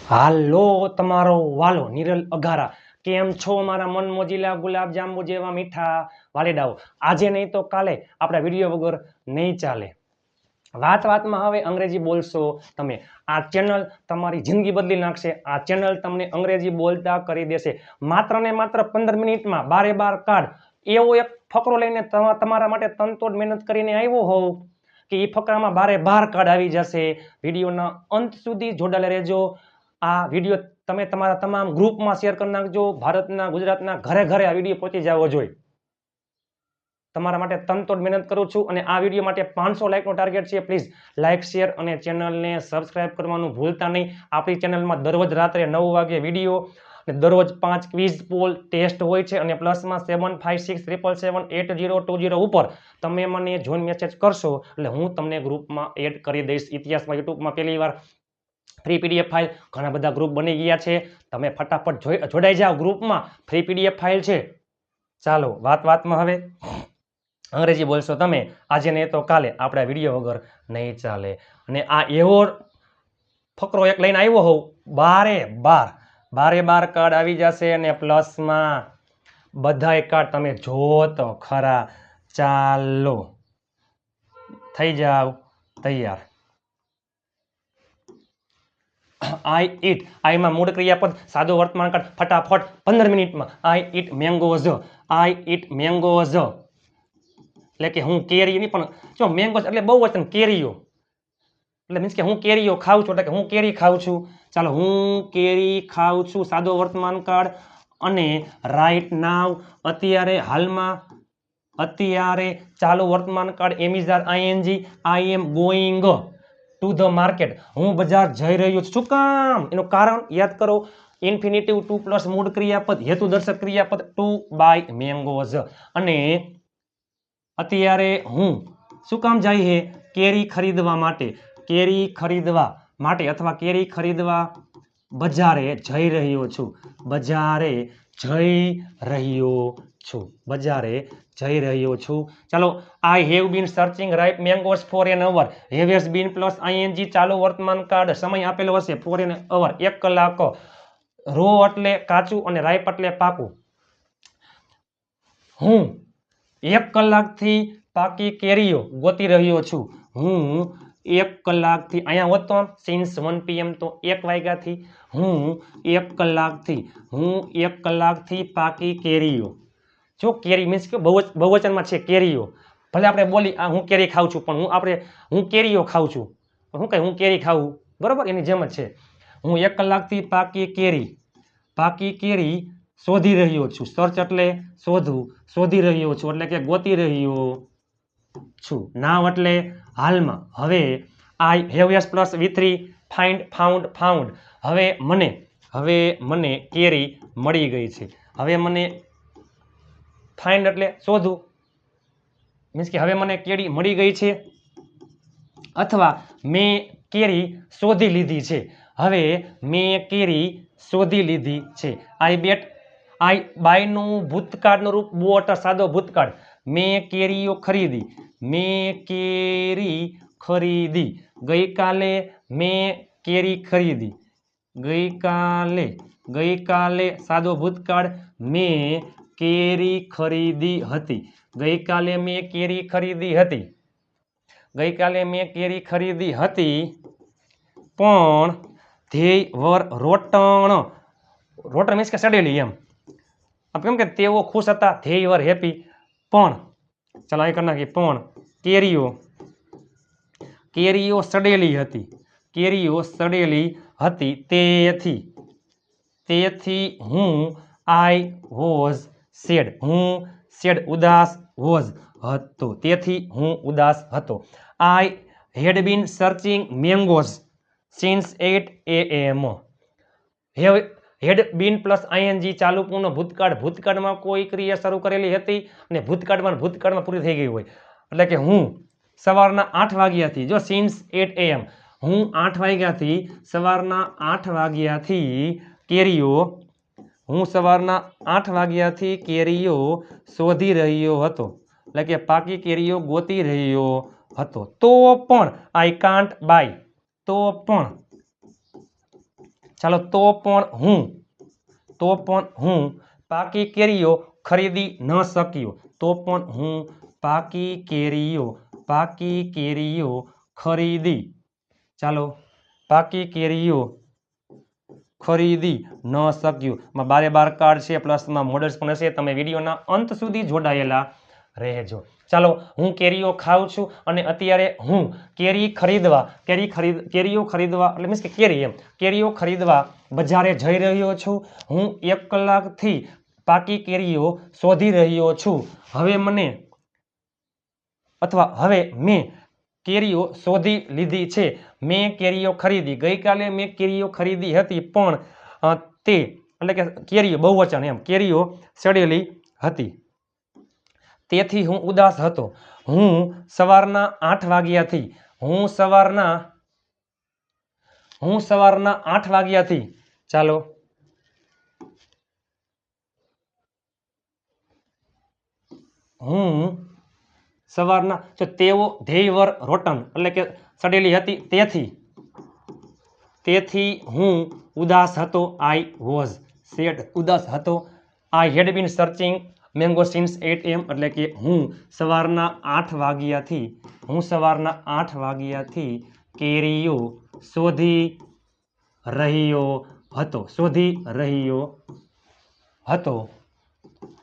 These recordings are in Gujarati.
હાલો તમારો વાલો નિરલ અઘારા, કેમ છો મારા મન મોજીલા ગુલાબ જાંબુ જેવા મીઠા વાલેડાઓ? આજે નહીં તો કાલે આપણા વિડીયો વગર નહીં ચાલે. વાતમાં હવે અંગ્રેજી બોલશો તમે. આ ચેનલ તમારી જિંદગી બદલી નાખશે. આ ચેનલ તમને અંગ્રેજી બોલતા કરી દેશે. માત્ર ને માત્ર 15 મિનિટમાં બારે બાર કાર્ડ એવો એક ફકરો લઈને તમારા માટે તનતોડ મહેનત કરીને આવ્યો હોઉં કે એ ફકરામાં બારે બાર કાર્ડ આવી જશે. વિડીયોના અંત સુધી જોડાયેલા રહેજો. આ વિડીયો તમે તમારા તમામ ગ્રુપમાં શેર કરી નાખજો. ભારતના ગુજરાતના ઘરે ઘરે આ વિડીયો પહોંચી જવો જોઈએ. તમારા માટે તનતોડ મહેનત કરું છું અને આ વિડીયો માટે 500 લાઈકનો ટાર્ગેટ છે. પ્લીઝ લાઈક, શેર અને ચેનલને સબસ્ક્રાઇબ કરવાનું ભૂલતા નહીં. આપણી ચેનલમાં દરરોજ રાત્રે 9 વાગે વિડીયો અને દરરોજ 5 ક્વિઝ પોલ ટેસ્ટ હોય છે અને પ્લસમાં 7567778020 ઉપર તમે મને જોઈન મેસેજ કરશો એટલે હું તમને ગ્રુપમાં એડ કરી દઈશ. ઇતિહાસમાં યુટ્યુબમાં પહેલી વાર ફ્રી પીડીએફ ફાઇલ, ઘણા બધા ગ્રુપ બની ગયા છે. તમે ફટાફટ જોડાઈ જાઓ. ગ્રુપમાં ફ્રી પીડીએફ ફાઇલ છે. ચાલો વાતમાં હવે અંગ્રેજી બોલશો તમે. આજે નહીં તો કાલે આપણા વિડીયો વગર નહીં ચાલે. અને આ એવો ફકરો એક લઈને આવ્યો હોઉં, બારે બાર કાર્ડ આવી જશે અને પ્લસમાં બધાય કાર્ડ તમે જો તો ખરા. ચાલો થઈ જાવ તૈયાર. આઈ ઈટ, આઈમાં મૂળ ક્રિયાપદ સાદો વર્તમાન કાળ ફટાફટ 15 મિનિટમાં. આઈ ઈટ મેંગોઝ, આઈ ઈટ મેંગોઝ એટલે કે હું કેરી નહીં, પણ જો મેંગોઝ એટલે બહુ વચન કેરીઓ એટલે મીન્સ કે હું કેરીઓ ખાઉં છું, એટલે કે હું કેરી ખાઉં છું. ચાલો, હું કેરી ખાઉં છું સાદો વર્તમાન કાળ. અને રાઈટ નાવ અત્યારે, હાલમાં, અત્યારે ચાલુ વર્તમાન કાળ am is are ING. I am going to the market, હું બજાર જઈ રહ્યો છું. શું કામ? એનું કારણ યાદ કરો. ઇન્ફિનિટિવ ટુ પ્લસ મૂળ ક્રિયાપદ હેતુ દર્શક ક્રિયાપદ ટુ બાય મેંગોઝ. અને અત્યારે હું શું કામ જાય છે? કેરી ખરીદવા માટે. કેરી ખરીદવા માટે અથવા કેરી ખરીદવા બજારે જઈ રહ્યો છું. બજારે જઈ રહ્યો છું. બજારે જઈ રહ્યો છું. ચાલો, I have been searching ripe mangoes for an hour. Have has been plus ING ચાલુ વર્તમાન કાળ સમય આપેલો હશે ફોર એન અવર 1 કલાક. રો એટલે કાચું અને રાઈપ એટલે પાકું. હું 1 કલાકથી પાકી કેરીઓ ગોતી રહ્યો છું. હું 1 કલાકથી, અહીંયા હોત તો સિન્સ 1 PM તો 1 વાગ્યાથી. હું 1 કલાકથી પાકી કેરીઓ. જો કેરી મીન્સ કે બહુવચનમાં છે કેરીઓ. ભલે આપણે બોલી હું કેરી ખાઉં છું, પણ હું કેરીઓ ખાઉં છું. શું કહે? હું કેરી ખાવું, બરોબર? એની જેમ જ છે. હું 1 કલાકથી પાકી કેરી શોધી રહ્યો છું. સર્ચ એટલે શોધવું. શોધી રહ્યો છું એટલે કે ગોતી રહ્યો છું. નાવ એટલે હાલમાં. હવે I have S plus V3 find found. હવે મને કેરી મળી ગઈ છે. હવે મને ફાઇન્ડ એટલે શોધવું, મીન્સ કે હવે મને કેરી મળી ગઈ છે અથવા મેં કેરી શોધી લીધી છે. હવે મેં કેરી શોધી લીધી છે. આઈ બાયનું ભૂતકાળનું રૂપ બોટ, સાદો ભૂતકાળ. મેં કેરીઓ ખરીદી. ગઈકાલે મેં કેરી ખરીદી. ગઈકાલે સાદો ભૂતકાળ. મેં કેરી ખરીદી હતી. ગઈકાલે મેં કેરી ખરીદી હતી. પણ ધ્યેય વર રોટણ મીન્સ કે સડેલી એમ. કેમ કે તેઓ ખુશ હતા. ધ્યેય વર હેપી. પણ ચાલો અહીં કરી નાખીએ. પણ કેરીઓ સડેલી હતી. તેથી હું આઈ વોઝ સેડ. ઉદાસ હતો. તેથી હું ઉદાસ હતો. I had been searching mangoes since 8 AM. Had been plus ING ચાલુ પૂર્ણ ભૂતકાળ. ભૂતકાળમાં કોઈ ક્રિયા શરૂ કરેલી હતી અને ભૂતકાળમાં પૂરી થઈ ગઈ હોય. એટલે કે હું સવારના 8 વાગ્યાથી, જો સિન્સ 8 AM, હું 8 વાગ્યાથી સવારના 8 વાગ્યાથી કેરીઓ શોધી રહ્યો હતો. એટલે કે પાકી કેરીઓ ગોતી રહ્યો હતો. તો પણ આઈ કાન્ટ બાય. તો પણ ચાલો તો પણ હું પાકી કેરીઓ ખરીદી ન શક્યો. તો પણ હું પાકી કેરીઓ ખરીદી, ચાલો પાકી કેરીઓ ખરીદી ન શક્યો. માં 12 કાર્ડ છે, પ્લસમાં મોડલ્સ પણ હશે. તમે વિડીયોના અંત સુધી જોડાયેલા રહેજો. ચાલો, હું કેરીઓ ખાઉં છું અને અત્યારે હું કેરીઓ ખરીદવા એટલે મીન્સ કે કેરીઓ ખરીદવા બજારે જઈ રહ્યો છું. હું 1 કલાકથી પાકી કેરીઓ શોધી રહ્યો છું. હવે મેં કેરીઓ શોધી લીધી છે. મેં કેરીઓ ખરીદી. ગઈકાલે મેં કેરીઓ ખરીદી હતી, પણ તે એટલે કે કેરીઓ બહુવચન કેરીઓ સડેલી હતી, તેથી હું ઉદાસ હતો. હું સવારના 8 વાગ્યાથી ચાલો હું સવારના તેઓ ધેય વર રોટન એટલે કે સડેલી હતી, તેથી હું ઉદાસ હતો. આઈ વોઝ સેડ, ઉદાસ હતો. I had been searching mango since 8 AM એટલે કે હું સવારના 8 વાગ્યાથી કેરીઓ શોધી રહ્યો હતો.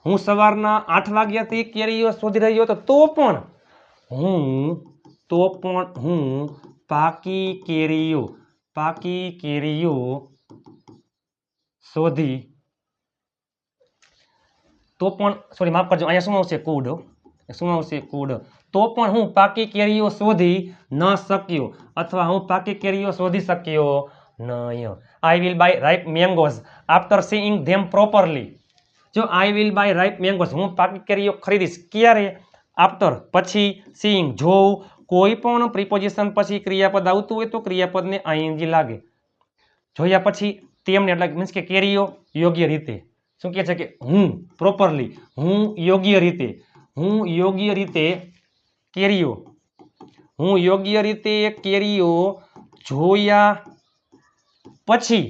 હું સવારના 8 વાગ્યાથી કેરીઓ શોધી રહ્યો હતો. તો પણ હું પાકી કેરીઓ શોધી, તો પણ સોરી માફ કરજો, અહીંયા શું આવશે કુડ. તો પણ હું પાકી કેરીઓ શોધી ન શક્યો, અથવા હું પાકી કેરીઓ શોધી શક્યો નહીં. I will buy ripe mangoes after seeing them properly. જો I will buy ripe mangoes, હું પાકી કેરીઓ ખરીદીશ. ક્યારે? આફ્ટર, પછી, સીઈંગ, જોવું. કોઈ પણ પ્રિપોઝિશન પછી ક્રિયાપદ આવતું હોય તો ક્રિયાપદને આઈએનજી લાગે. જોયા પછી તેમને એટલે મીન્સ કે કેરીઓ યોગ્ય રીતે. શું કહે છે કે હું પ્રોપરલી, હું યોગ્ય રીતે કેરીઓ જોયા પછી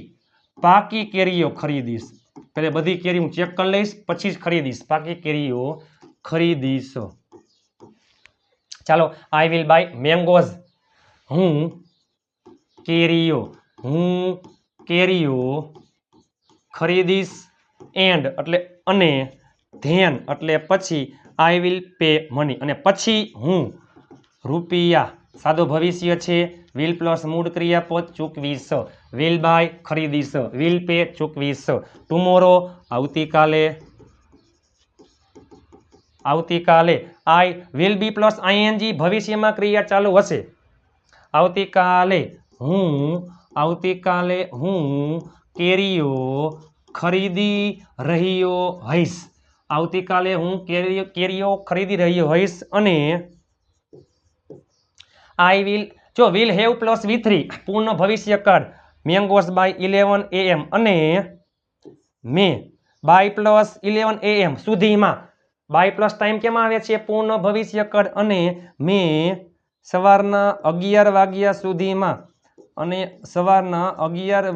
પાકી કેરીઓ ખરીદીશ. પહેલા બધી કેરી હું ચેક કરી લઈશ, પછી જ ખરીદીશ. પાકી કેરીઓ ખરીદીશ. ચાલો, આઈ વિલ બાય મેંગોઝ, હું કેરીઓ ખરીદીશ. એન્ડ એટલે અને, ધેન એટલે પછી, આઈ વિલ પે મની અને પછી હું રૂપિયા, સાદો ભવિષ્ય છે. વિલ પ્લસ મૂળ ક્રિયાપદ ચૂકવીશ. વિલ બાય ખરીદીશ, વિલ પે ચૂકવીશ. ટુમોરો આવતીકાલે. I will be plus ING ભવિષ્યમાં ક્રિયા ચાલુ હશે. આવતીકાલે હું કેરીઓ ખરીદી રહ્યો હઈશ. આવતીકાલે હું કેરીઓ ખરીદી રહ્યો હઈશ. અને આઈ વિલ, જો વિલ હેવ પ્લસ V3 પૂર્ણ ભવિષ્યકાળ, મેંગોઝ બાય 11 AM અને મે બાય પ્લસ 11 AM સુધીમાં. બાય પ્લસ ટાઈમ કેમાં આવે છે? પૂર્ણ ભવિષ્યકાળ. અને મે સવારના 11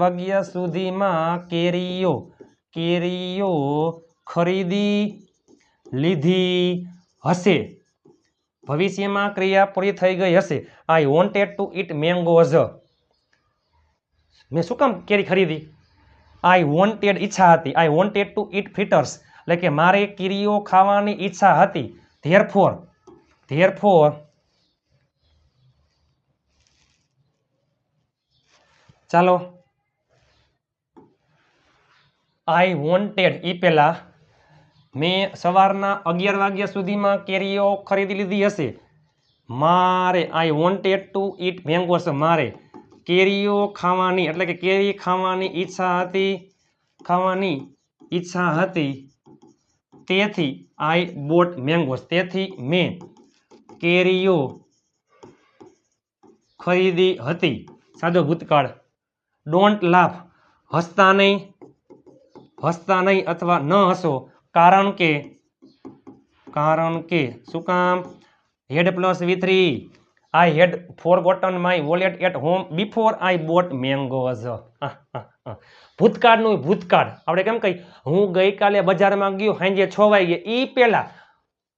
વાગ્યા સુધીમાં કેરીઓ ખરીદી લીધી હશે. ભવિષ્યમાં ક્રિયા પૂરી થઈ ગઈ હશે. I wanted to eat mangoes. મેં શું કામ કેરી ખરીદી? આઈ વોન્ટેડ, ઈચ્છા હતી. આઈ વોન્ટેડ ટુ ઈટ ફ્રીટર્સ એટલે કે મારે કેરીઓ ખાવાની ઈચ્છા હતી. ધેરફોર ચાલો, આઈ વોન્ટેડ ઈ પહેલા મેં સવારના 11 વાગ્યા સુધીમાં કેરીઓ ખરીદી લીધી હશે. મારે I wanted to eat mangoes, મારે કેરીઓ ખાવાની એટલે કે કેરી ખાવાની ઈચ્છા હતી. તેથી આઈ બોટ મેંગોઝ, તેથી મેં કેરીઓ ખરીદી હતી. સાદો ભૂતકાળ. ડોન્ટ લાફ, હસતા નહીં અથવા ન હસો. કારણ કે શું કામ? Had plus V3 I had forgotten my wallet at home before I bought mangoes. ભૂતકાળનું ભૂતકાળ આપણે કેમ કહી, હું ગઈકાલે બજારમાં ગયો સાંજે 6 વાગે, એ પહેલા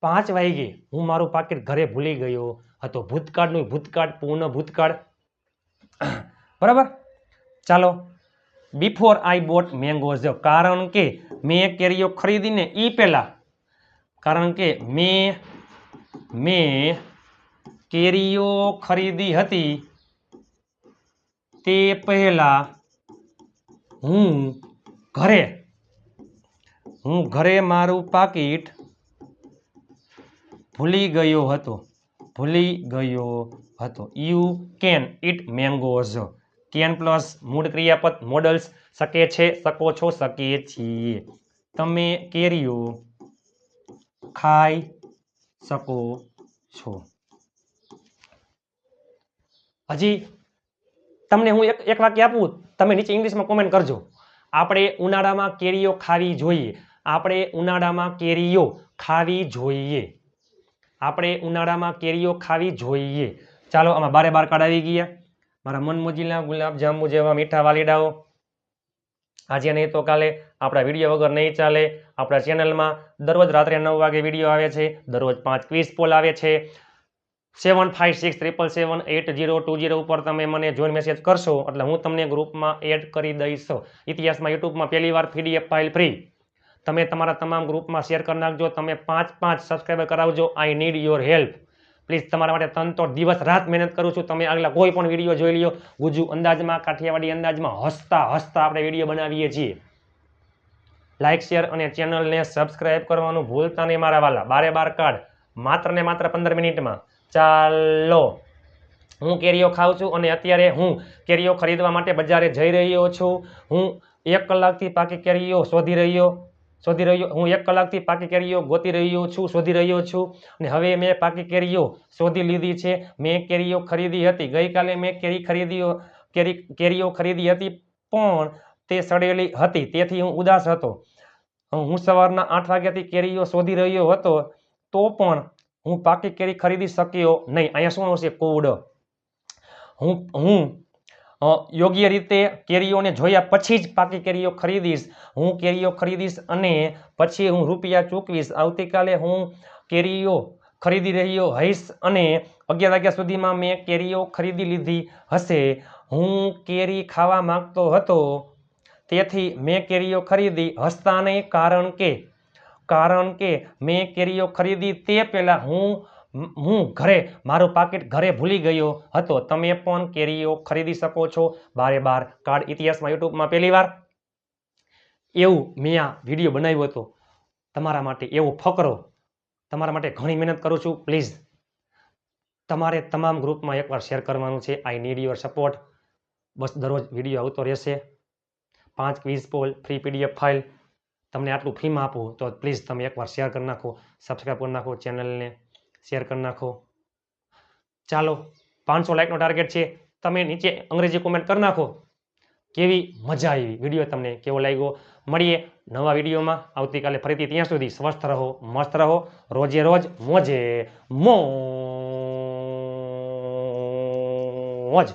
5 વાગે હું મારું પાકીટ ઘરે ભૂલી ગયો હતો. ભૂતકાળનું ભૂતકાળ, પૂર્ણ ભૂતકાળ. બરાબર. ચાલો, બિફોર આઈ બોટ મેંગોઝ, કારણ કે મેં કેરીઓ ખરીદીને એ પહેલા, કારણ કે મેં કેરીઓ ખરીદી હતી તે પહેલા હું ઘરે મારું પાકીટ ભૂલી ગયો હતો. You can it mangoes. Can plus મૂળ ક્રિયાપદ મોડલ્સ, શકે છે, શકો છો, શકીએ છીએ. તમે કેરીઓ ખાઈ શકો છો. હજી તમને હું એક વાક્ય આપું, તમે નીચે ઇંગ્લિશમાં કોમેન્ટ કરજો. આપણે ઉનાળામાં કેરીઓ ખાવી જોઈએ. આપણે ઉનાળામાં કેરીઓ ખાવી જોઈએ. આપણે ઉનાળામાં કેરીઓ ખાવી જોઈએ. ચાલો, આમાં 12 કાર્ડ આવી ગયા. મારા મનમોજીલા ગુલાબ જાંબુ જેવા મીઠા વાલીડાઓ, આજે નહીં તો કાલે આપણા વિડીયો વગર નહીં ચાલે. આપણા ચેનલમાં દરરોજ રાત્રે 9 વાગે વિડીયો આવે છે. દરરોજ 5 ક્વિઝ પોલ આવે છે. 7567778020 ઉપર તમે મને જોઈન મેસેજ કરશો એટલે હું તમને ગ્રુપમાં એડ કરી દઈશ. ઇતિહાસમાં યુટ્યુબમાં પહેલી વાર PDF ફાઇલ ફ્રી. તમે તમારા તમામ ગ્રુપમાં શેર કરી નાખજો. તમે 5 સબસ્ક્રાઈબર કરાવજો. આઈ નીડ યોર હેલ્પ પ્લીઝ. તમારા માટે તનતો દિવસ રાત મહેનત કરું છું. તમે આગલા કોઈ પણ વિડીયો જોઈ લ્યો, ગુજુ અંદાજમાં, કાઠિયાવાડી અંદાજમાં, હસતા આપણે વિડીયો બનાવીએ છીએ. લાઇક, શેર અને ચેનલને સબસ્ક્રાઈબ કરવાનું ભૂલતા નહીં મારા વાલા. 12 કાર્ડ માત્ર ને માત્ર 15 મિનિટમાં. ચાલો, હું કેરીઓ ખાઉં છું અને અત્યારે હું કેરીઓ ખરીદવા માટે બજારે જઈ રહ્યો છું. હું 1 કલાકથી પાકી કેરીઓ શોધી રહ્યો. હું 1 કલાકથી પાકી કેરીઓ ગોતી રહ્યો છું, શોધી રહ્યો છું. અને હવે મેં પાકી કેરીઓ શોધી લીધી છે. મેં કેરીઓ ખરીદી હતી ગઈકાલે. મેં કેરીઓ ખરીદી હતી પણ તે સડેલી હતી, તેથી હું ઉદાસ હતો. હું સવારના 8 વાગ્યાથી કેરીઓ શોધી રહ્યો હતો તો પણ હું પાકી કેરી ખરીદી શક્યો નહીં. અહીંયા શું આવશે? કોડ. હું યોગ્ય રીતે કેરીઓને જોયા પછી જ પાકી કેરીઓ ખરીદીશ. હું કેરીઓ ખરીદીશ અને પછી હું રૂપિયા ચૂકવીશ. આવતીકાલે હું કેરીઓ ખરીદી રહ્યો હઈશ અને 11 વાગ્યા સુધીમાં મેં કેરીઓ ખરીદી લીધી હશે. હું કેરી ખાવા માંગતો હતો તેથી મેં કેરીઓ ખરીદી. હસતા નહીં, કારણ કે મેં કેરીઓ ખરીદી તે પહેલા હું મારું પાકીટ ઘરે ભૂલી ગયો હતો. તમે પણ કેરીઓ ખરીદી શકો છો. 12 કાર્ડ ઇતિહાસમાં યુટ્યુબમાં પહેલી વાર એવું મેં આ વિડીયો બનાવ્યો હતો તમારા માટે. એવો ફકરો તમારા માટે ઘણી મહેનત કરું છું. પ્લીઝ તમારે તમામ ગ્રુપમાં એકવાર શેર કરવાનું છે. I need your support. બસ દરરોજ વિડીયો આવતો રહેશે. 5 quiz poll, free PDF file તમને આટલું ફ્રીમાં આપું તો પ્લીઝ તમે એકવાર શેર કરી નાખો, સબસ્ક્રાઈબ કરી નાખો, ચેનલને શેર કરી નાખો. ચાલો, 500 લાઇકનો ટાર્ગેટ છે. તમે નીચે અંગ્રેજી કોમેન્ટ કરી નાખો. કેવી મજા આવી વિડીયો, તમને કેવો લાગ્યો. મળીએ નવા વિડીયોમાં આવતીકાલે ફરીથી. ત્યાં સુધી સ્વસ્થ રહો, મસ્ત રહો, રોજે રોજ મોજે મોજ.